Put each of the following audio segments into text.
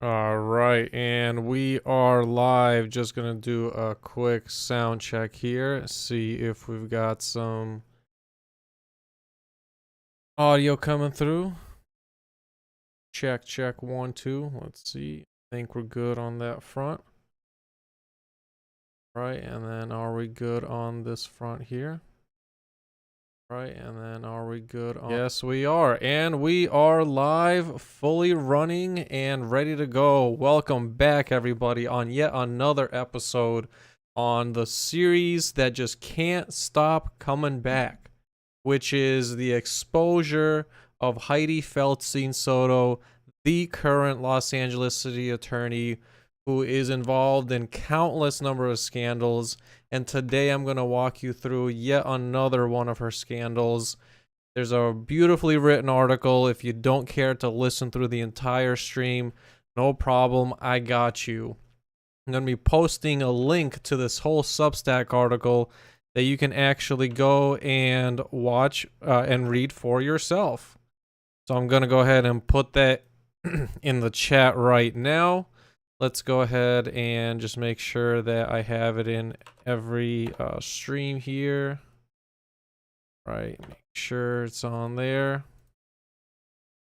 All right, and we are live. Just gonna do a quick sound check here, see if we've got some audio coming through. Check, check, 1, 2. Let's see. I think we're good on that front. Right, and then are we good on this front here? Right, and then are we good on... Yes, we are. And we are live, fully running, and ready to go. Welcome back, everybody, on yet another episode on the series that just can't stop coming back, which is the exposure of Hydee Feldstein Soto, the current Los Angeles city attorney, who is involved in countless number of scandals. And today I'm going to walk you through yet another one of her scandals. There's a beautifully written article. If you don't care to listen through the entire stream, no problem, I got you. I'm going to be posting a link to this whole Substack article that you can actually go and watch and read for yourself. So I'm going to go ahead and put that in the chat right now. Let's go ahead and just make sure that I have it in every stream here. Right, make sure it's on there.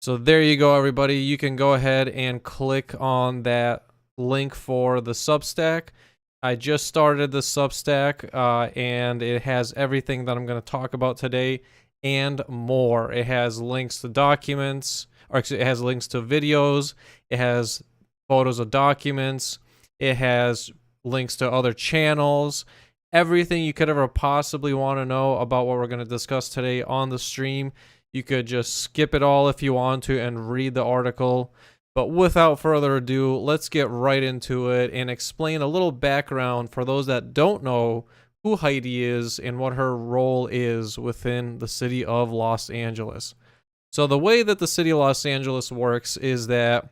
So there you go, everybody. You can go ahead and click on that link for the Substack. I just started the Substack, and it has everything that I'm going to talk about today and more. It has links to documents, or actually it has links to videos. It has photos of documents. It has links to other channels. Everything you could ever possibly want to know about what we're going to discuss today on the stream. You could just skip it all if you want to and read the article. But without further ado, let's get right into it and explain a little background for those that don't know who Hydee is and what her role is within the city of Los Angeles. So the way that the city of Los Angeles works is that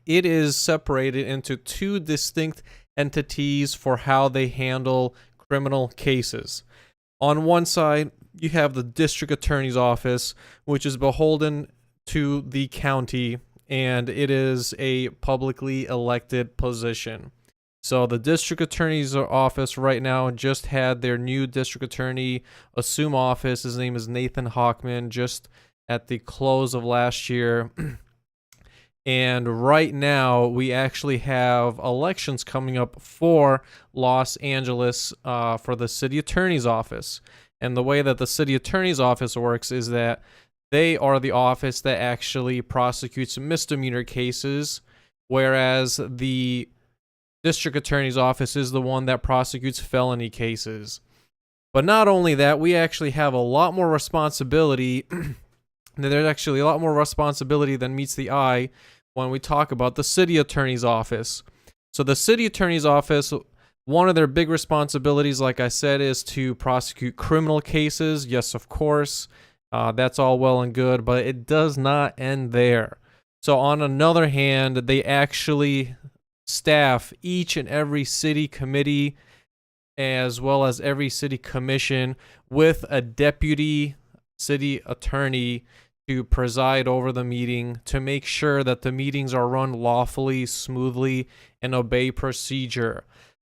it is separated into two distinct entities for how they handle criminal cases. On one side, you have the district attorney's office, which is beholden to the county, and it is a publicly elected position. So the district attorney's office right now just had their new district attorney assume office. His name is Nathan Hochman, just at the close of last year. And right now, we actually have elections coming up for Los Angeles for the city attorney's office. And the way that the city attorney's office works is that they are the office that actually prosecutes misdemeanor cases, whereas the district attorney's office is the one that prosecutes felony cases. But not only that, we actually have a lot more responsibility. There's actually a lot more responsibility than meets the eye when we talk about the city attorney's office. So the city attorney's office, one of their big responsibilities, like I said, is to prosecute criminal cases. Yes, of course, that's all well and good, but it does not end there. So on another hand, they actually staff each and every city committee as well as every city commission with a deputy city attorney to preside over the meeting to make sure that the meetings are run lawfully, smoothly, and obey procedure.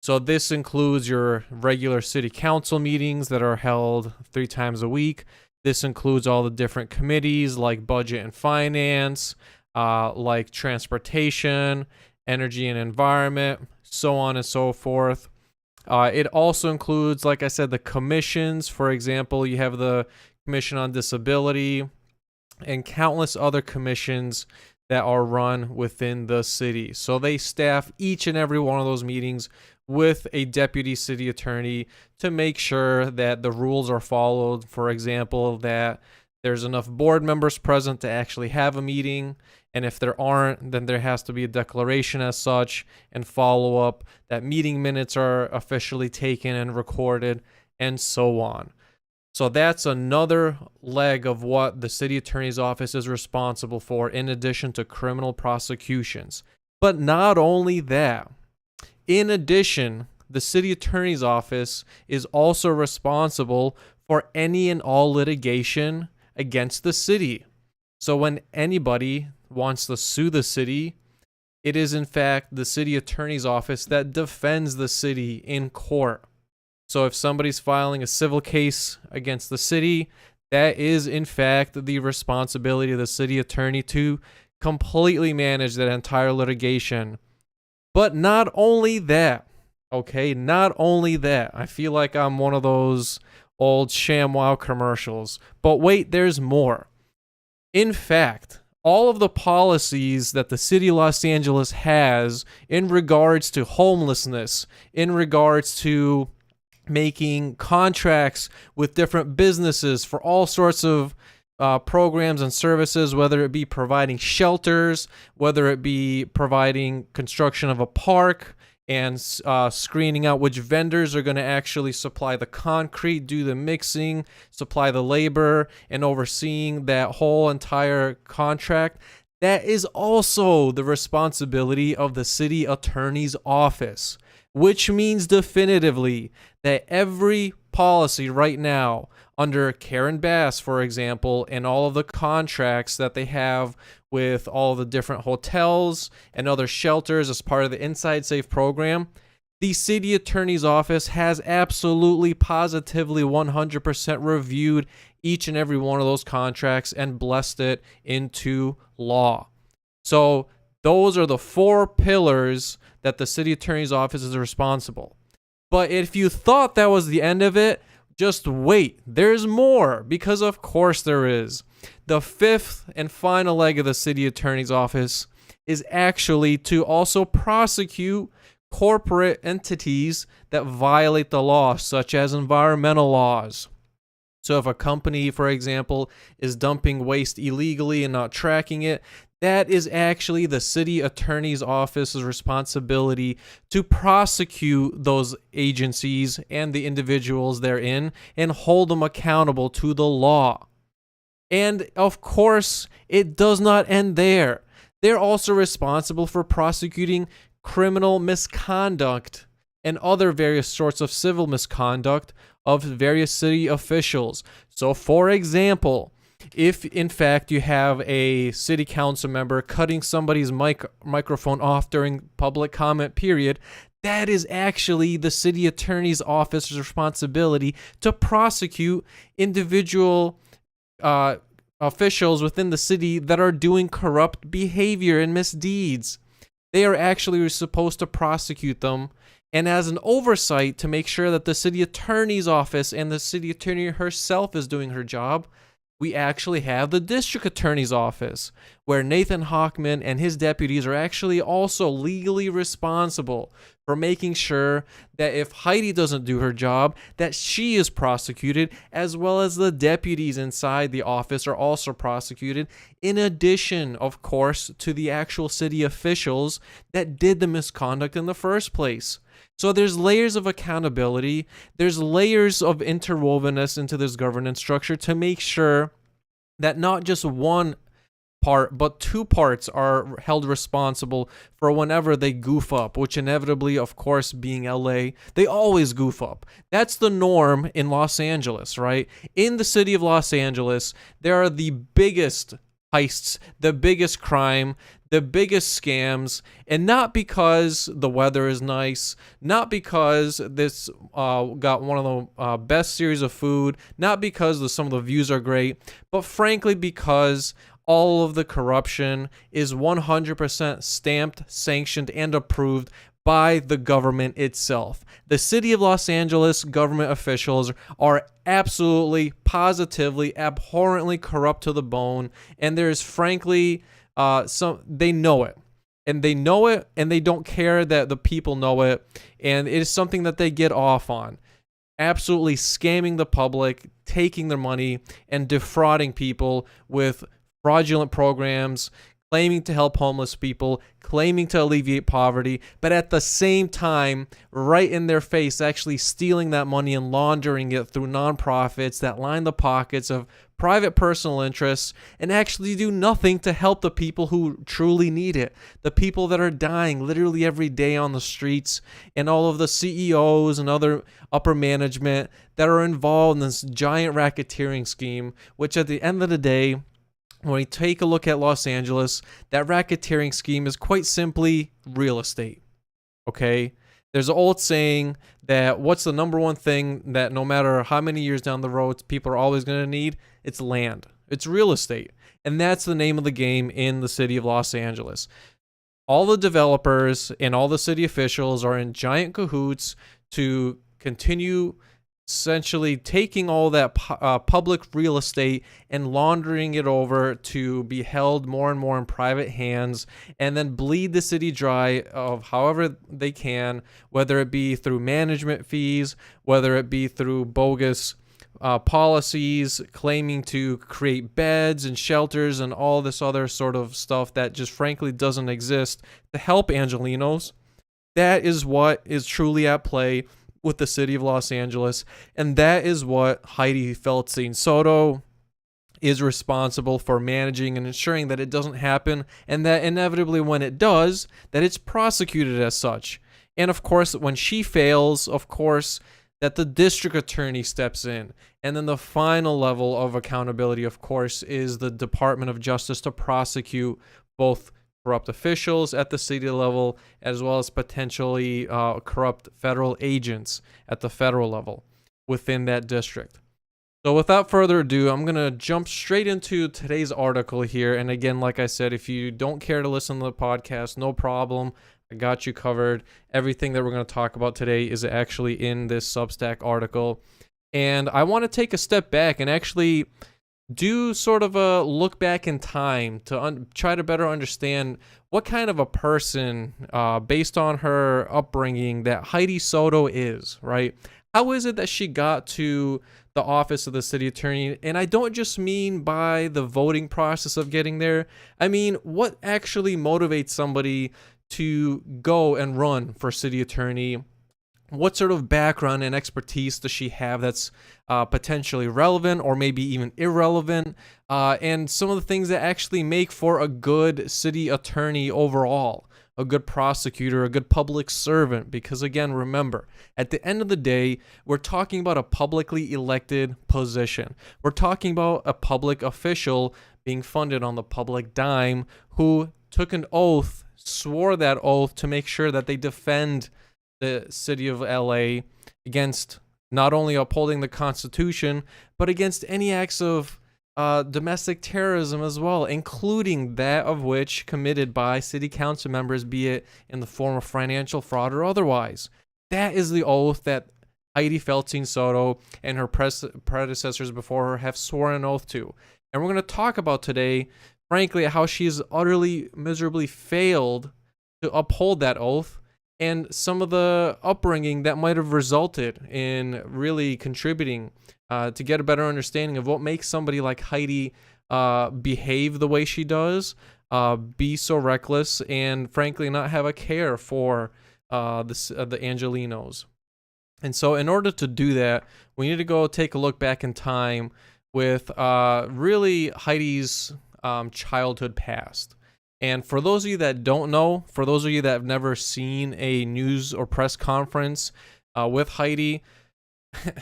So this includes your regular city council meetings that are held 3 times a week. This includes all the different committees like budget and finance, like transportation, energy and environment, so on and so forth. It also includes, like I said, the commissions. For example, you have the Commission on Disability, and countless other commissions that are run within the city. So they staff each and every one of those meetings with a deputy city attorney to make sure that the rules are followed. For example, that there's enough board members present to actually have a meeting. And if there aren't, then there has to be a declaration as such and follow up that meeting minutes are officially taken and recorded and so on. So that's another leg of what the city attorney's office is responsible for in addition to criminal prosecutions. But not only that, in addition, the city attorney's office is also responsible for any and all litigation against the city. So when anybody wants to sue the city, It is, in fact, the city attorney's office that defends the city in court. So if somebody's filing a civil case against the city, that is, in fact, the responsibility of the city attorney to completely manage that entire litigation. But not only that, okay, not only that. I feel like I'm one of those old ShamWow commercials. But wait, there's more. In fact, all of the policies that the city of Los Angeles has in regards to homelessness, in regards to making contracts with different businesses for all sorts of programs and services, whether it be providing shelters, whether it be providing construction of a park, and screening out which vendors are going to actually supply the concrete, do the mixing, supply the labor, and overseeing that whole entire contract. That is also the responsibility of the city attorney's office, which means definitively that every policy right now under Karen Bass, for example, and all of the contracts that they have with all the different hotels and other shelters as part of the Inside Safe program, the city attorney's office has absolutely, positively, 100% reviewed each and every one of those contracts and blessed it into law. So those are the 4 pillars that the city attorney's office is responsible. But if you thought that was the end of it, just wait. There's more, because of course there is. The 5th and final leg of the city attorney's office is actually to also prosecute corporate entities that violate the law, such as environmental laws. So if a company, for example, is dumping waste illegally and not tracking it, that is actually the city attorney's office's responsibility to prosecute those agencies and the individuals therein and hold them accountable to the law. And of course, it does not end there. They're also responsible for prosecuting criminal misconduct and other various sorts of civil misconduct of various city officials. So, for example, if in fact you have a city council member cutting somebody's microphone off during public comment period, that is actually the city attorney's office's responsibility to prosecute individual officials within the city that are doing corrupt behavior and misdeeds. They are actually supposed to prosecute them, and as an oversight to make sure that the city attorney's office and the city attorney herself is doing her job, we actually have the district attorney's office, where Nathan Hochman and his deputies are actually also legally responsible for making sure that if Hydee doesn't do her job, that she is prosecuted, as well as the deputies inside the office are also prosecuted, in addition, of course, to the actual city officials that did the misconduct in the first place. So there's layers of accountability, there's layers of interwovenness into this governance structure to make sure that not just one part, but 2 parts are held responsible for whenever they goof up, which inevitably, of course, being LA, they always goof up. That's the norm in Los Angeles, right? In the city of Los Angeles, there are the biggest heists, the biggest crime, the biggest scams, and not because the weather is nice, not because this got one of the best series of food, not because some of the views are great, but frankly because all of the corruption is 100% stamped, sanctioned, and approved by the government itself. The city of Los Angeles government officials are absolutely, positively, abhorrently corrupt to the bone, and there's frankly they know it. And they know it, and they don't care that the people know it, and it is something that they get off on. Absolutely scamming the public, taking their money, and defrauding people with fraudulent programs, claiming to help homeless people, claiming to alleviate poverty, but at the same time, right in their face, actually stealing that money and laundering it through nonprofits that line the pockets of private personal interests and actually do nothing to help the people who truly need it. The people that are dying literally every day on the streets, and all of the CEOs and other upper management that are involved in this giant racketeering scheme, which at the end of the day when we take a look at Los Angeles, that racketeering scheme is quite simply real estate. Okay? There's an old saying that what's the number one thing that no matter how many years down the road people are always going to need? It's land. It's real estate. And that's the name of the game in the city of Los Angeles. All the developers and all the city officials are in giant cahoots to continue essentially taking all that public real estate and laundering it over to be held more and more in private hands, and then bleed the city dry of however they can, whether it be through management fees, whether it be through bogus policies claiming to create beds and shelters and all this other sort of stuff that just frankly doesn't exist to help Angelenos. That is what is truly at play with the city of Los Angeles, and that is what Hydee Feldstein Soto is responsible for managing and ensuring that it doesn't happen, and that inevitably when it does, that it's prosecuted as such. And of course, when she fails, of course, that the district attorney steps in. And then the final level of accountability, of course, is the Department of Justice to prosecute both corrupt officials at the city level, as well as potentially corrupt federal agents at the federal level within that district. So without further ado, I'm going to jump straight into today's article here. And again, like I said, if you don't care to listen to the podcast, no problem. I got you covered. Everything that we're going to talk about today is actually in this Substack article. And I want to take a step back and actually do sort of a look back in time to try to better understand what kind of a person, based on her upbringing, that Hydee Soto is, right? How is it that she got to the office of the city attorney? And I don't just mean by the voting process of getting there. I mean, what actually motivates somebody to go and run for city attorney? What sort of background and expertise does she have that's potentially relevant or maybe even irrelevant? And some of the things that actually make for a good city attorney overall, a good prosecutor, a good public servant. Because again, remember, at the end of the day, we're talking about a publicly elected position. We're talking about a public official being funded on the public dime who took an oath, swore that oath to make sure that they defend the city of LA against not only upholding the Constitution, but against any acts of domestic terrorism as well, including that of which committed by city council members, be it in the form of financial fraud or otherwise. That is the oath that Hydee Feldstein Soto and her predecessors before her have sworn an oath to. And we're going to talk about today, frankly, how she's utterly, miserably failed to uphold that oath, and some of the upbringing that might have resulted in really contributing to get a better understanding of what makes somebody like Hydee behave the way she does, be so reckless, and frankly not have a care for the Angelenos. And so in order to do that, we need to go take a look back in time with really Hydee's childhood past. And for those of you that don't know, for those of you that have never seen a news or press conference with Hydee,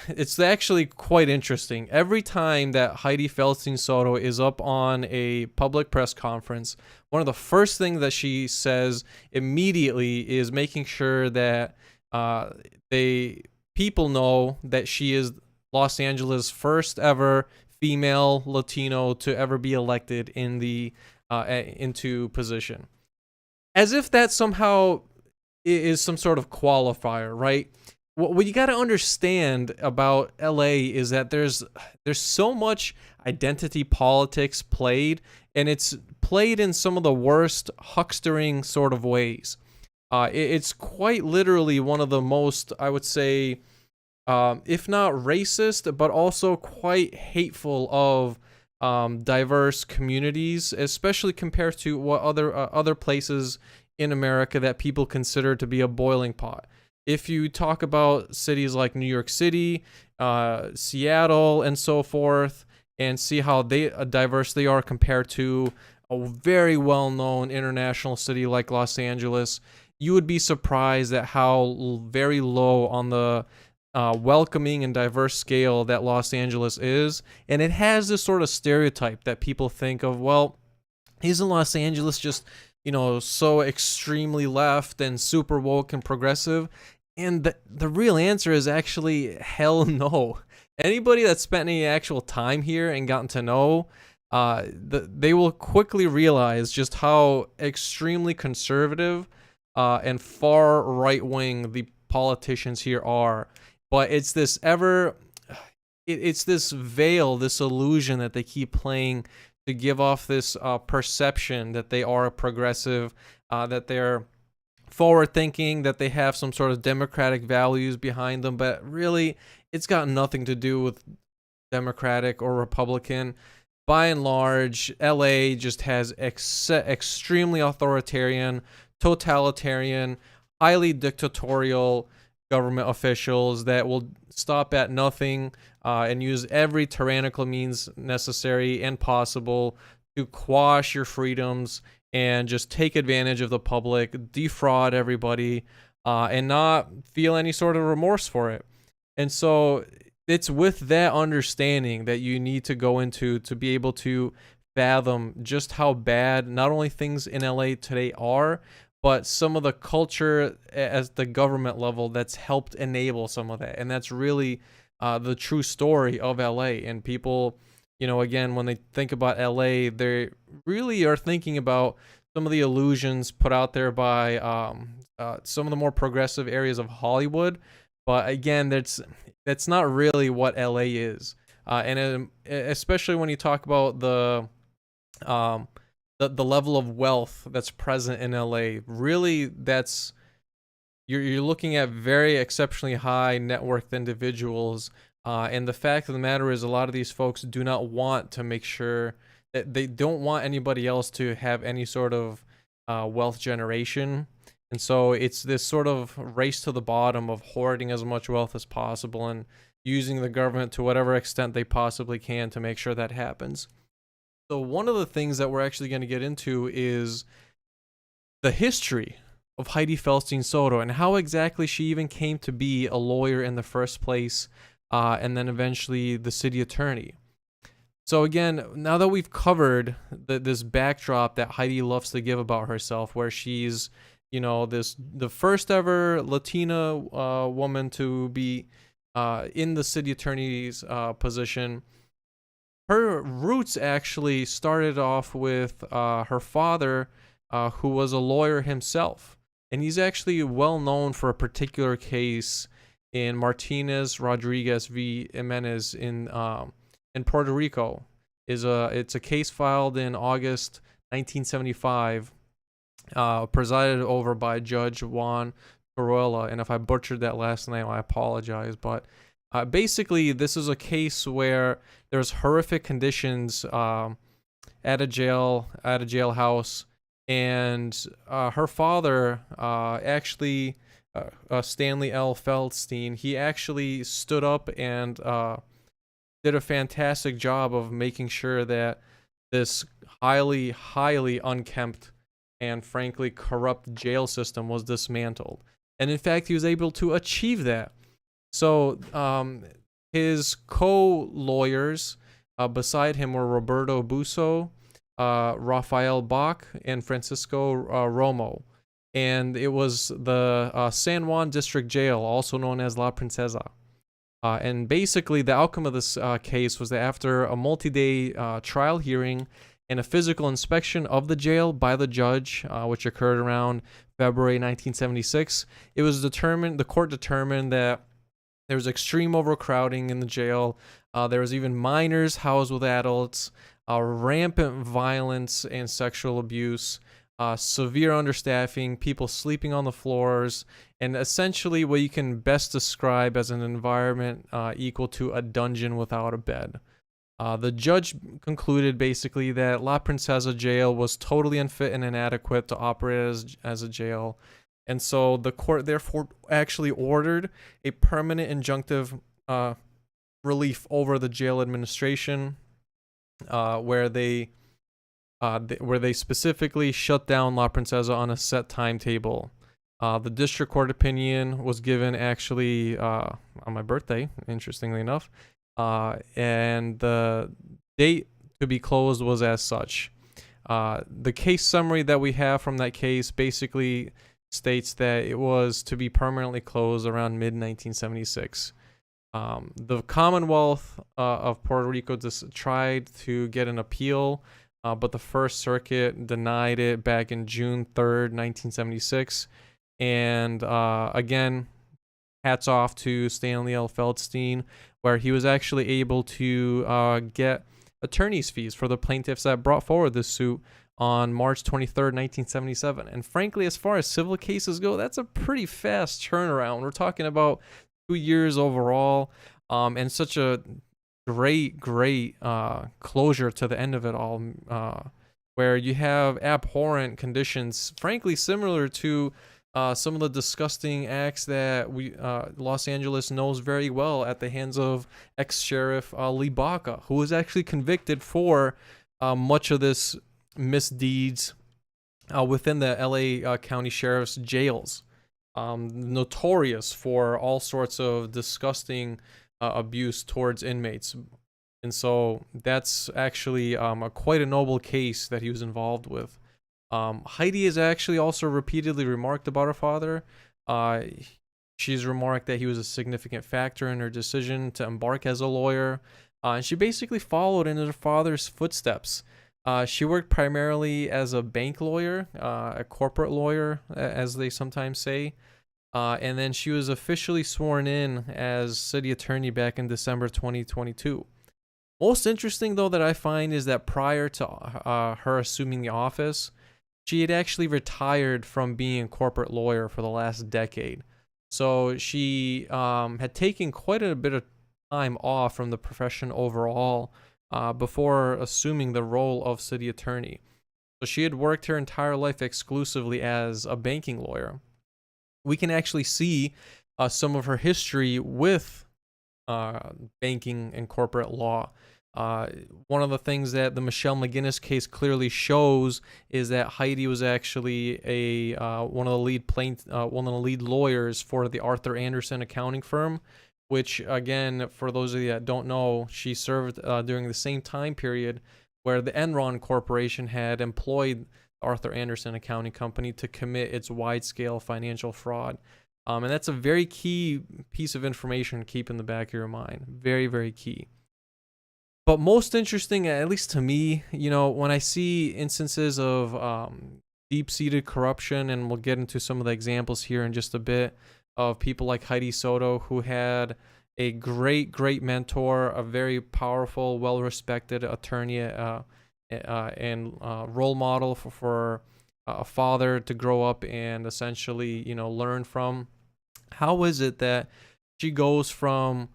it's actually quite interesting. Every time that Hydee Feldstein Soto is up on a public press conference, one of the first things that she says immediately is making sure that people know that she is Los Angeles' first ever female Latino to ever be elected in the into position, as if that somehow is some sort of qualifier, right? What you got to understand about LA is that there's so much identity politics played, and it's played in some of the worst huckstering sort of ways. It's quite literally one of the most, I would say, if not racist, but also quite hateful of diverse communities, especially compared to what other places in America that people consider to be a boiling pot. If you talk about cities like New York City, Seattle, and so forth, and see how diverse they are compared to a very well-known international city like Los Angeles, you would be surprised at how very low on the welcoming and diverse scale that Los Angeles is. And it has this sort of stereotype that people think of, well, isn't Los Angeles just, so extremely left and super woke and progressive? And the real answer is actually hell no. Anybody that's spent any actual time here and gotten to know, they will quickly realize just how extremely conservative and far right wing the politicians here are. But it's this it's this veil, this illusion that they keep playing to give off this perception that they are progressive, that they're forward thinking, that they have some sort of democratic values behind them. But really, it's got nothing to do with Democratic or Republican. By and large, LA just has extremely authoritarian, totalitarian, highly dictatorial government officials that will stop at nothing and use every tyrannical means necessary and possible to quash your freedoms and just take advantage of the public, defraud everybody, and not feel any sort of remorse for it. And so it's with that understanding that you need to go into to be able to fathom just how bad not only things in LA today are, but some of the culture at the government level that's helped enable some of that. And that's really the true story of LA. And people, again, when they think about LA, they really are thinking about some of the illusions put out there by some of the more progressive areas of Hollywood. But again, that's not really what LA is. And especially when you talk about the level of wealth that's present in LA, really that's you're looking at very exceptionally high net worth individuals, and the fact of the matter is a lot of these folks do not want to make sure that they don't want anybody else to have any sort of wealth generation. And so it's this sort of race to the bottom of hoarding as much wealth as possible and using the government to whatever extent they possibly can to make sure that happens. So one of the things that we're actually going to get into is the history of Hydee Feldstein Soto and how exactly she even came to be a lawyer in the first place, and then eventually the city attorney. So again, now that we've covered this backdrop that Hydee loves to give about herself, where she's, the first ever Latina woman to be in the city attorney's position. Her roots actually started off with her father, who was a lawyer himself. And he's actually well known for a particular case in Martinez Rodriguez v. Jimenez in Puerto Rico. It's a case filed in August 1975, presided over by Judge Juan Torruella. And if I butchered that last name, I apologize. But basically, this is a case where there's horrific conditions at a jailhouse, and her father, actually, Stanley L. Feldstein, he actually stood up and did a fantastic job of making sure that this highly, highly unkempt and frankly corrupt jail system was dismantled. And in fact, he was able to achieve that. So his co-lawyers beside him were Roberto Busso, Rafael Bach, and Francisco Romo. And it was the San Juan District Jail, also known as La Princesa. And basically, the outcome of this case was that after a multi-day trial hearing and a physical inspection of the jail by the judge, which occurred around February 1976, the court determined that there was extreme overcrowding in the jail. There was even minors housed with adults, rampant violence and sexual abuse, severe understaffing, people sleeping on the floors, and essentially what you can best describe as an environment equal to a dungeon without a bed. The judge concluded basically that La Princesa jail was totally unfit and inadequate to operate as a jail. And so the court therefore actually ordered a permanent injunctive relief over the jail administration, where they specifically shut down La Princesa on a set timetable. The district court opinion was given actually on my birthday, interestingly enough, and the date to be closed was as such. The case summary that we have from that case basically states that it was to be permanently closed around mid-1976. The Commonwealth of Puerto Rico tried to get an appeal, but the First Circuit denied it back in June 3rd, 1976. And again, hats off to Stanley L. Feldstein, where he was actually able to get attorney's fees for the plaintiffs that brought forward this suit on March 23rd, 1977. And frankly, as far as civil cases go, that's a pretty fast turnaround. We're talking about 2 years overall, and such a great closure to the end of it all, where you have abhorrent conditions, frankly similar to some of the disgusting acts that Los Angeles knows very well at the hands of ex-sheriff Lee Baca, who was actually convicted for much of this misdeeds within the LA County Sheriff's jails. Notorious for all sorts of disgusting abuse towards inmates. And so that's actually quite a noble case that he was involved with. Hydee has actually also repeatedly remarked about her father. She's remarked that he was a significant factor in her decision to embark as a lawyer. And she basically followed in her father's footsteps. She worked primarily as a bank lawyer, a corporate lawyer, as they sometimes say. And then she was officially sworn in as city attorney back in December 2022. Most interesting, though, that I find is that prior to her assuming the office, she had actually retired from being a corporate lawyer for the last decade. So she had taken quite a bit of time off from the profession overall before assuming the role of city attorney. So she had worked her entire life exclusively as a banking lawyer. We can actually see some of her history with banking and corporate law. One of the things that the Michelle McGinnis case clearly shows is that Hydee was actually one of the lead lawyers for the Arthur Andersen accounting firm, which, again, for those of you that don't know, she served during the same time period where the Enron Corporation had employed Arthur Andersen Accounting Company to commit its wide-scale financial fraud. And that's a very key piece of information to keep in the back of your mind. Very, very key. But most interesting, at least to me, when I see instances of deep-seated corruption, and we'll get into some of the examples here in just a bit, of people like Hydee Soto, who had a great mentor, a very powerful, well-respected attorney, and role model for a father to grow up and essentially, learn from. How is it that she goes from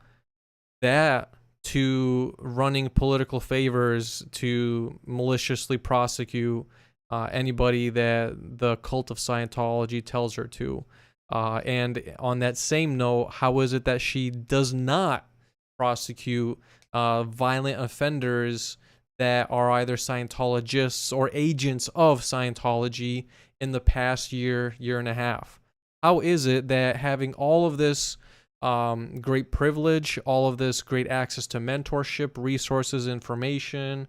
that to running political favors to maliciously prosecute anybody that the cult of Scientology tells her to? And on that same note, how is it that she does not prosecute violent offenders that are either Scientologists or agents of Scientology in the past year and a half? How is it that having all of this great privilege, all of this great access to mentorship, resources, information,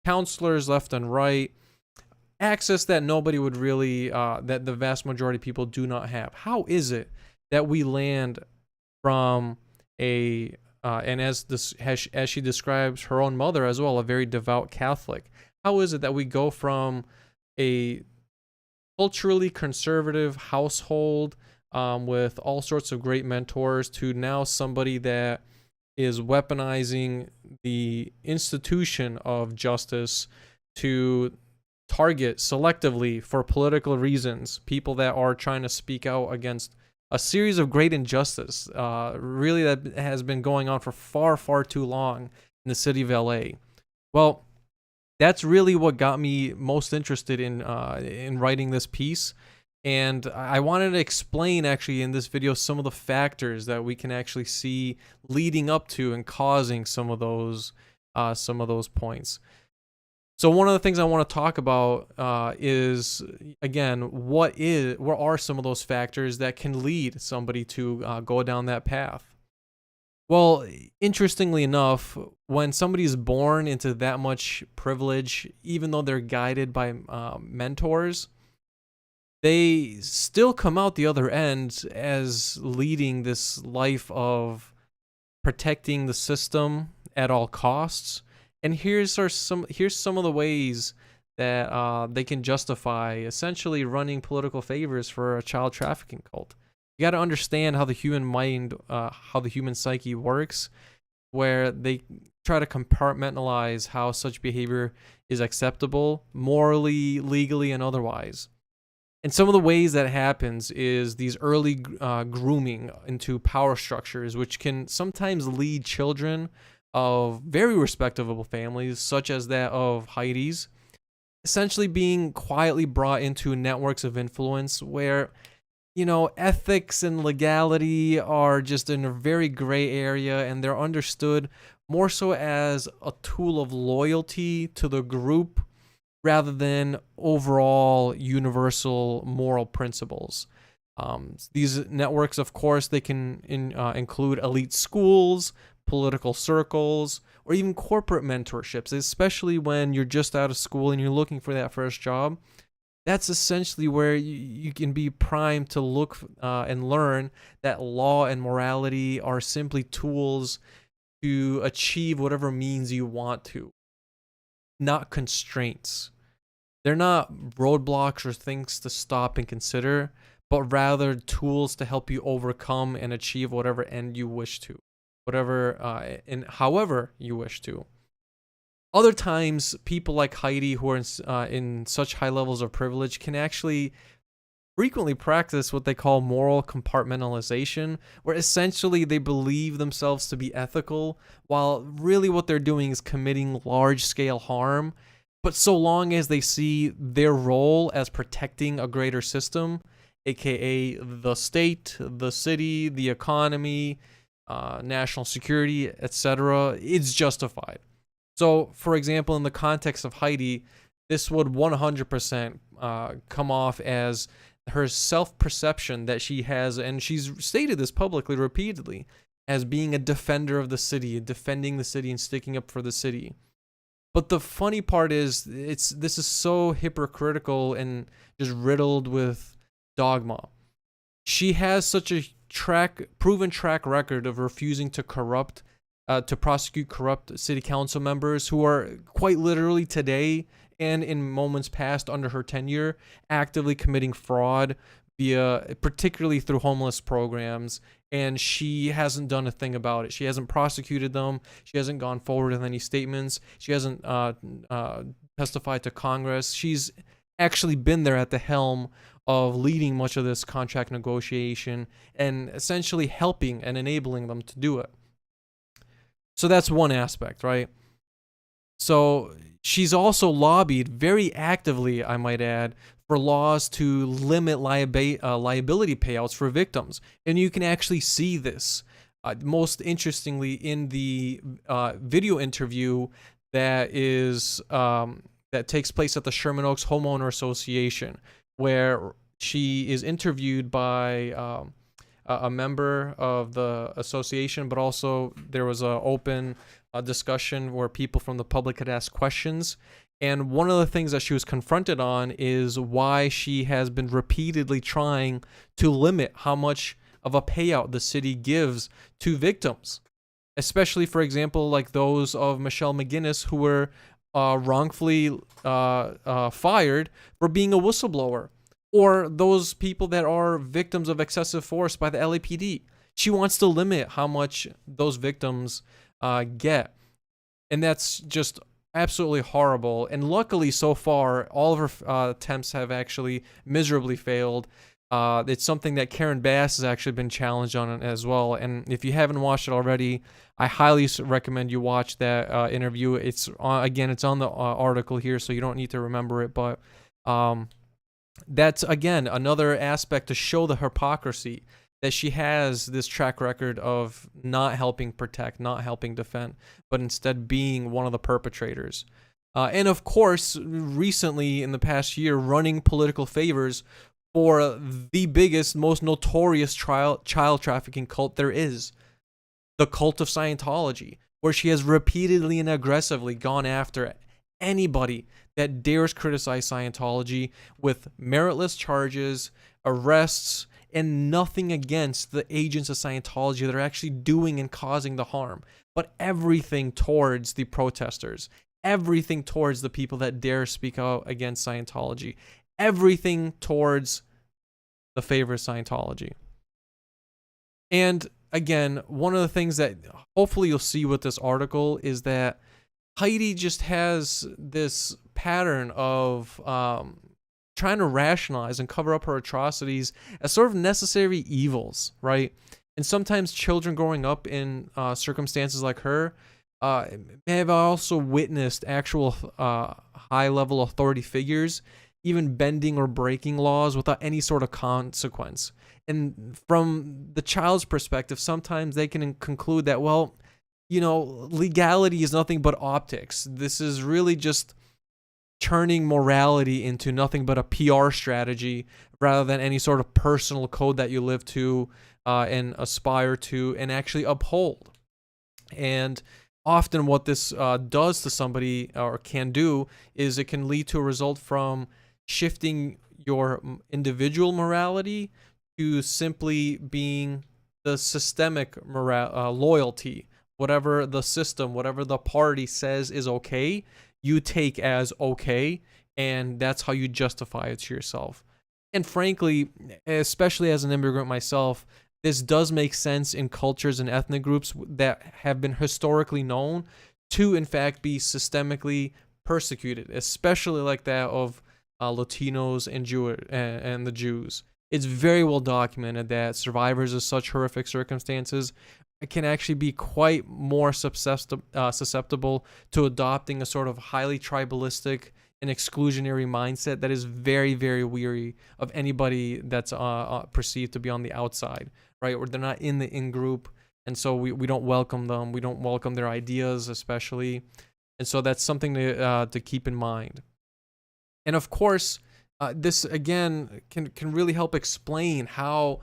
counselors left and right, access that nobody would really, that the vast majority of people do not have, how is it that we land from and as she describes her own mother as well, a very devout Catholic, how is it that we go from a culturally conservative household with all sorts of great mentors to now somebody that is weaponizing the institution of justice to target selectively for political reasons people that are trying to speak out against a series of great injustice, really, that has been going on for far too long in the city of LA. Well, that's really what got me most interested in writing this piece. And I wanted to explain actually in this video some of the factors that we can actually see leading up to and causing some of those points. So one of the things I want to talk about is, again, what are some of those factors that can lead somebody to go down that path? Well, interestingly enough, when somebody is born into that much privilege, even though they're guided by mentors, they still come out the other end as leading this life of protecting the system at all costs. And here's some of the ways that they can justify essentially running political favors for a child trafficking cult. You got to understand how the human mind, how the human psyche works, where they try to compartmentalize how such behavior is acceptable morally, legally, and otherwise. And some of the ways that happens is these early grooming into power structures, which can sometimes lead children of very respectable families, such as that of Hydee's, essentially being quietly brought into networks of influence where, ethics and legality are just in a very gray area, and they're understood more so as a tool of loyalty to the group rather than overall universal moral principles. These networks, of course, they can include elite schools, political circles, or even corporate mentorships, especially when you're just out of school and you're looking for that first job. That's essentially where you can be primed to look and learn that law and morality are simply tools to achieve whatever means you want to, not constraints. They're not roadblocks or things to stop and consider, but rather tools to help you overcome and achieve whatever end you wish to, and however you wish to. Other times, people like Hydee, who are in such high levels of privilege, can actually frequently practice what they call moral compartmentalization, where essentially they believe themselves to be ethical, while really what they're doing is committing large-scale harm. But so long as they see their role as protecting a greater system, aka the state, the city, the economy, national security, etc., it's justified. So, for example, in the context of Hydee, this would 100% come off as her self-perception that she has, and she's stated this publicly repeatedly, as being a defender of the city, defending the city and sticking up for the city. But the funny part is, this is so hypocritical and just riddled with dogma. She has such a proven track record of refusing to prosecute corrupt city council members who are quite literally today and in moments past under her tenure actively committing fraud particularly through homeless programs, and she hasn't done a thing about it. She hasn't prosecuted them. She hasn't gone forward with any statements. She hasn't testified to Congress. She's actually been there at the helm of leading much of this contract negotiation and essentially helping and enabling them to do it. So that's one aspect, right? So she's also lobbied very actively, I might add, for laws to limit liability payouts for victims. And you can actually see this, most interestingly, in the video interview that takes place at the Sherman Oaks Homeowner Association, where she is interviewed by a member of the association, but also there was an open discussion where people from the public could ask questions. And one of the things that she was confronted on is why she has been repeatedly trying to limit how much of a payout the city gives to victims, especially, for example, like those of Michelle McGinnis, who were wrongfully fired for being a whistleblower, or those people that are victims of excessive force by the LAPD. She wants to limit how much those victims get. And that's just absolutely horrible. And luckily, so far, all of her attempts have actually miserably failed. It's something that Karen Bass has actually been challenged on as well. And if you haven't watched it already, I highly recommend you watch that interview. It's it's on the article here, so you don't need to remember it. But that's, again, another aspect to show the hypocrisy that she has this track record of not helping protect, not helping defend, but instead being one of the perpetrators. And of course, recently in the past year, running political favors for the biggest, most notorious child trafficking cult there is, the cult of Scientology, where she has repeatedly and aggressively gone after anybody that dares criticize Scientology with meritless charges, arrests, and nothing against the agents of Scientology that are actually doing and causing the harm, but everything towards the protesters, everything towards the people that dare speak out against Scientology, everything towards the favor of Scientology. And again, one of the things that hopefully you'll see with this article is that Hydee just has this pattern of trying to rationalize and cover up her atrocities as sort of necessary evils, right? And sometimes children growing up in circumstances like her may have also witnessed actual high-level authority figures even bending or breaking laws without any sort of consequence. And from the child's perspective, sometimes they can conclude that, well, legality is nothing but optics. This is really just turning morality into nothing but a PR strategy rather than any sort of personal code that you live to and aspire to and actually uphold. And often what this does to somebody, or can do, is it can lead to a result from shifting your individual morality to simply being the systemic loyalty. Whatever the system, whatever the party says is okay, you take as okay, and that's how you justify it to yourself. And frankly, especially as an immigrant myself, this does make sense in cultures and ethnic groups that have been historically known to, in fact, be systemically persecuted, especially like that of Latinos and the Jews. It's very well documented that survivors of such horrific circumstances can actually be quite more susceptible to adopting a sort of highly tribalistic and exclusionary mindset that is very, very weary of anybody that's perceived to be on the outside, right? Or they're not in the in-group, and so we don't welcome them. We don't welcome their ideas, especially. And so that's something to keep in mind. And of course, this again can really help explain how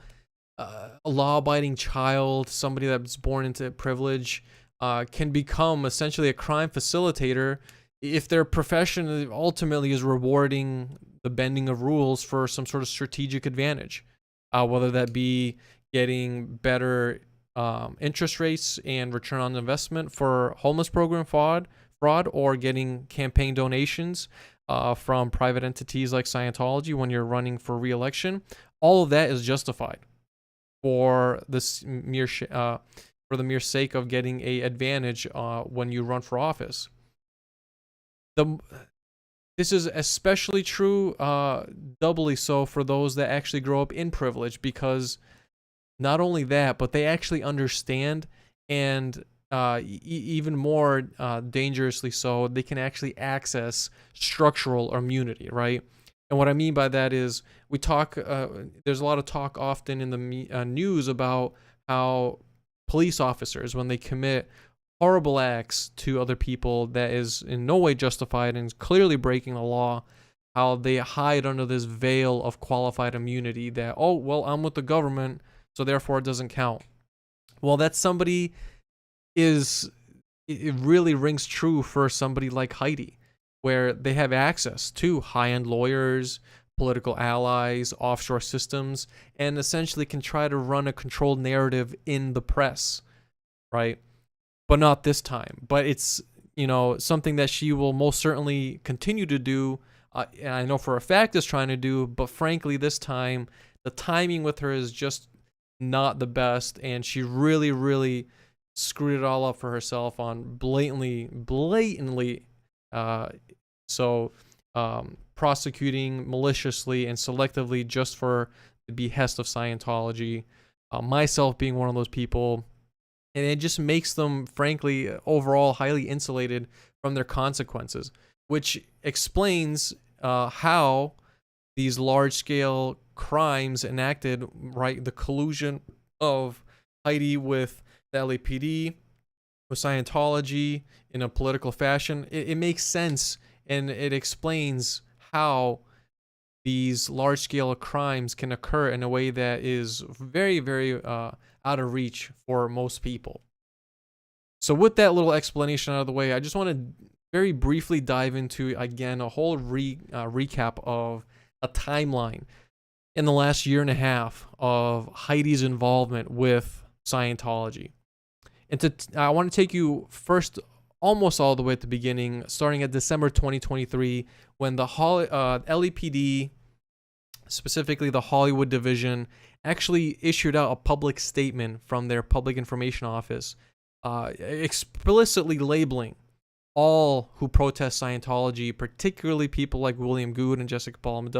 a law-abiding child, somebody that's born into privilege, can become essentially a crime facilitator if their profession ultimately is rewarding the bending of rules for some sort of strategic advantage, whether that be getting better interest rates and return on investment for homeless program fraud, or getting campaign donations from private entities like Scientology when you're running for re-election. All of that is justified for this for the mere sake of getting a advantage when you run for office. This is especially true, doubly so for those that actually grow up in privilege, because not only that, but they actually understand, and even more dangerously so, they can actually access structural immunity, right? And what I mean by that is we talk, there's a lot of talk often in the news about how police officers, when they commit horrible acts to other people that is in no way justified and is clearly breaking the law, how they hide under this veil of qualified immunity that, oh, well, I'm with the government, so therefore it doesn't count. Well, that's somebody it really rings true for somebody like Hydee, where they have access to high-end lawyers, political allies, offshore systems, and essentially can try to run a controlled narrative in the press, right? But not this time. But it's, something that she will most certainly continue to do, and I know for a fact is trying to do, but frankly, this time, the timing with her is just not the best, and she really, really screwed it all up for herself on blatantly prosecuting maliciously and selectively just for the behest of Scientology, myself being one of those people. And it just makes them, frankly, overall highly insulated from their consequences, which explains how these large-scale crimes enacted, right, the collusion of Hydee with the LAPD, with Scientology in a political fashion, it makes sense and it explains how these large-scale crimes can occur in a way that is very, very out of reach for most people. So with that little explanation out of the way, I just want to very briefly dive into, again, a whole recap of a timeline in the last year and a half of Hydee's involvement with Scientology. And I want to take you first almost all the way at the beginning, starting at December 2023, when the LAPD, specifically the Hollywood division, actually issued out a public statement from their public information office, explicitly labeling all who protest Scientology, particularly people like William Good and Jessica Palma,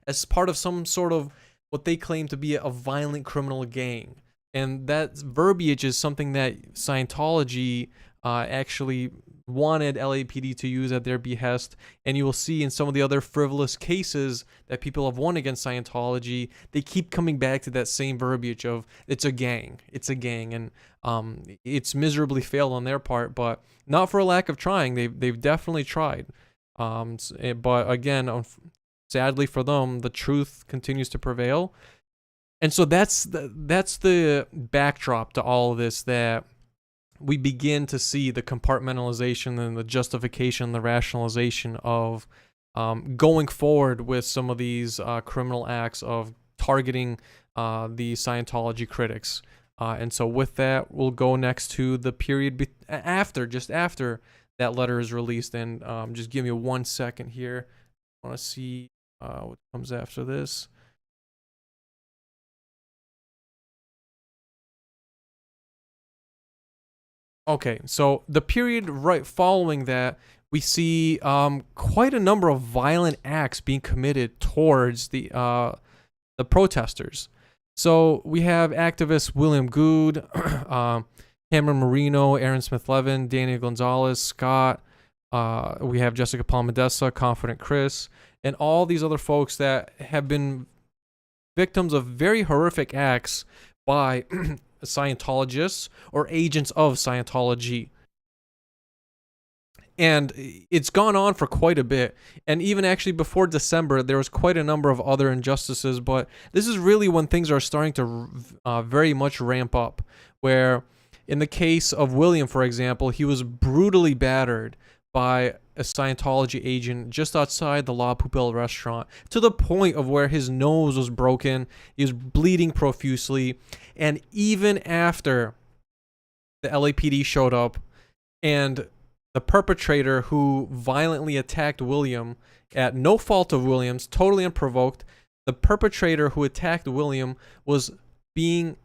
as part of some sort of what they claim to be a violent criminal gang. And that verbiage is something that Scientology actually wanted LAPD to use at their behest. And you will see in some of the other frivolous cases that people have won against Scientology, they keep coming back to that same verbiage of it's a gang. And it's miserably failed on their part, but not for a lack of trying. They've definitely tried. But again, sadly for them, the truth continues to prevail. And so that's the backdrop to all of this, that we begin to see the compartmentalization and the justification, the rationalization of going forward with some of these criminal acts of targeting the Scientology critics. And so with that, we'll go next to the period just after that letter is released. And just give me 1 second here. I want to see what comes after this. Okay, so the period right following that, we see quite a number of violent acts being committed towards the protesters. So we have activists William Good, Cameron Marino, Aaron Smith-Levin, Daniel Gonzalez, Scott. We have Jessica Palma, Confident Chris, and all these other folks that have been victims of very horrific acts by Scientologists or agents of Scientology. And it's gone on for quite a bit. And even actually before December, there was quite a number of other injustices. But this is really when things are starting to very much ramp up. Where in the case of William, for example, he was brutally battered by a Scientology agent just outside the La Poubelle restaurant, to the point of where his nose was broken, he was bleeding profusely. And even after the LAPD showed up and the perpetrator who violently attacked William, at no fault of William's, totally unprovoked, the perpetrator who attacked William was being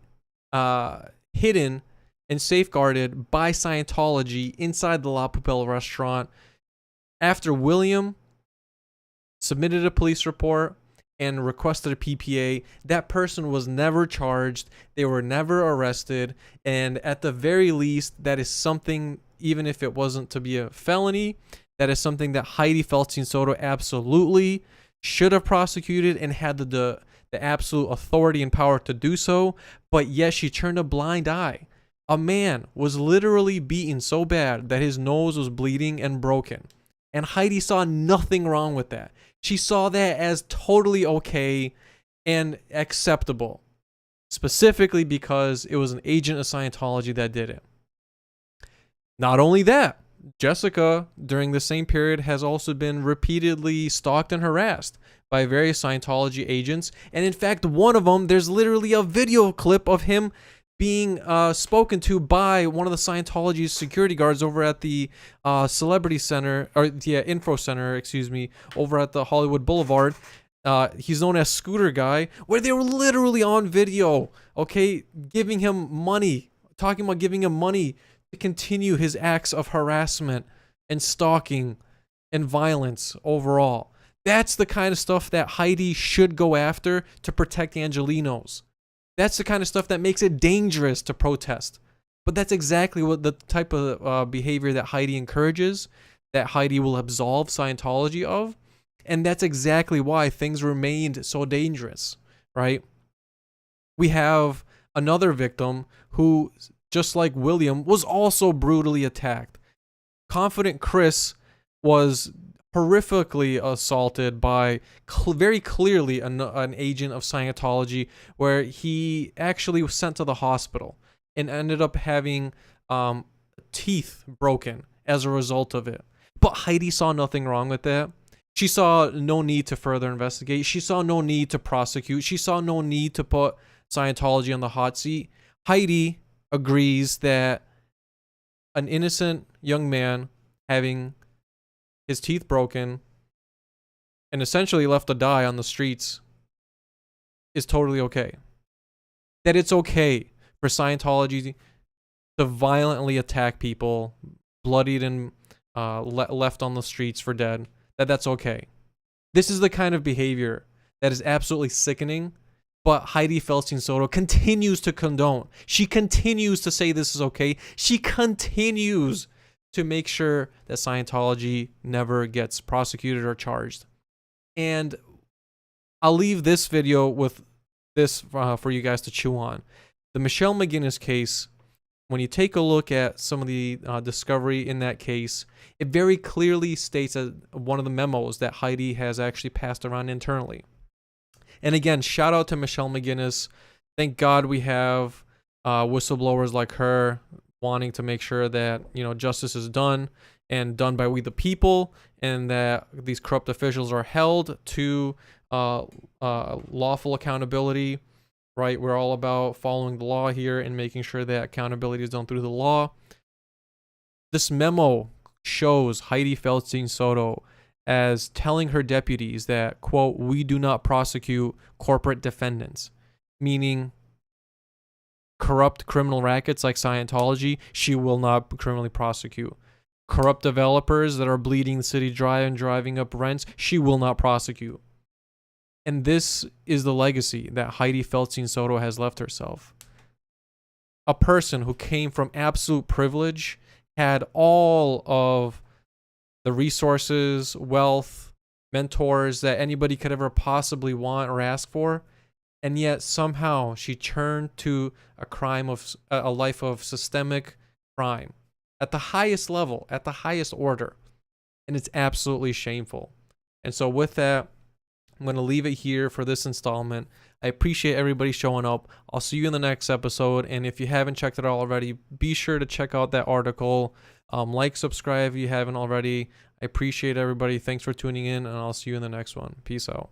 hidden and safeguarded by Scientology inside the La Poubelle restaurant. After William submitted a police report and requested a PPA, that person was never charged. They were never arrested. And at the very least, that is something, even if it wasn't to be a felony, that is something that Hydee Feldstein Soto absolutely should have prosecuted and had the absolute authority and power to do so. But yes, she turned a blind eye. A man was literally beaten so bad that his nose was bleeding and broken. And Hydee saw nothing wrong with that. She saw that as totally okay and acceptable, specifically because it was an agent of Scientology that did it. Not only that, Jessica, during the same period, has also been repeatedly stalked and harassed by various Scientology agents. And in fact, one of them, there's literally a video clip of him being spoken to by one of the Scientology security guards over at the Celebrity Center, or the Info Center, excuse me, over at the Hollywood Boulevard. He's known as Scooter Guy, where they were literally on video, okay, giving him money, talking about giving him money to continue his acts of harassment and stalking and violence overall. That's the kind of stuff that Hydee should go after to protect Angelenos. That's the kind of stuff that makes it dangerous to protest. But that's exactly what the type of behavior that Hydee encourages, that Hydee will absolve Scientology of. And that's exactly why things remained so dangerous, right? We have another victim who, just like William, was also brutally attacked. Confident Chris was horrifically assaulted by very clearly an agent of Scientology, where he actually was sent to the hospital and ended up having teeth broken as a result of it. But Hydee saw nothing wrong with that. She saw no need to further investigate. She saw no need to prosecute. She saw no need to put Scientology on the hot seat. Hydee agrees that an innocent young man having his teeth broken and essentially left to die on the streets is totally okay. That it's okay for Scientology to violently attack people, bloodied and left on the streets for dead. That's okay. This is the kind of behavior that is absolutely sickening, but Hydee Feldstein Soto continues to condone. She continues to say this is okay. She continues to make sure that Scientology never gets prosecuted or charged. And I'll leave this video with this for you guys to chew on. The Michelle McGinnis case, when you take a look at some of the discovery in that case, it very clearly states that one of the memos that Hydee has actually passed around internally. And again, shout out to Michelle McGinnis. Thank God we have whistleblowers like her wanting to make sure that, you know, justice is done and done by we the people, and that these corrupt officials are held to lawful accountability, right? We're all about following the law here and making sure that accountability is done through the law. This memo shows Hydee Feldstein Soto as telling her deputies that, quote, we do not prosecute corporate defendants, meaning corrupt criminal rackets like Scientology, she will not criminally prosecute. Corrupt developers that are bleeding the city dry and driving up rents, she will not prosecute. And this is the legacy that Hydee Feldstein Soto has left herself. A person who came from absolute privilege, had all of the resources, wealth, mentors that anybody could ever possibly want or ask for, and yet somehow she turned to a life of systemic crime at the highest level, at the highest order, and it's absolutely shameful. And so with that, I'm going to leave it here for this installment. I appreciate everybody showing up. I'll see you in the next episode, and if you haven't checked it out already, be sure to check out that article. Like, subscribe if you haven't already. I appreciate everybody. Thanks for tuning in, and I'll see you in the next one. Peace out.